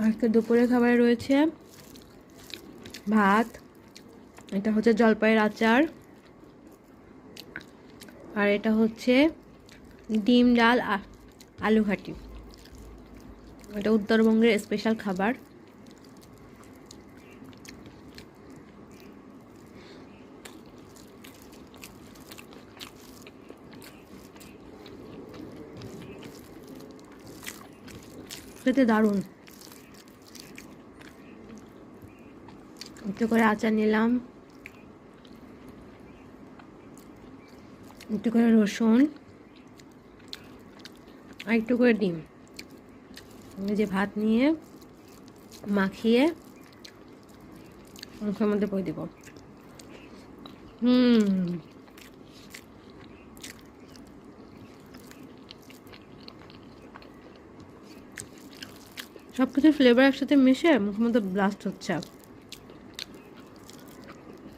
আজকে দুপুরে খাবারে রয়েছে ভাত, এটা হচ্ছে জলপাইয়ের আচার, আর এটা হচ্ছে ডিম ডাল আলু ঘাটি। এটা উত্তরবঙ্গের স্পেশাল খাবার। খেতে দারুণ। একটু করে আচার নিলাম, একটু করে রসুন, আর একটু করে ডিম, যে ভাত নিয়ে মাখিয়ে মুখের মধ্যে পরে দেব। সব কিছুর ফ্লেভার একসাথে মিশে মুখের মধ্যে ব্লাস্ট হচ্ছে।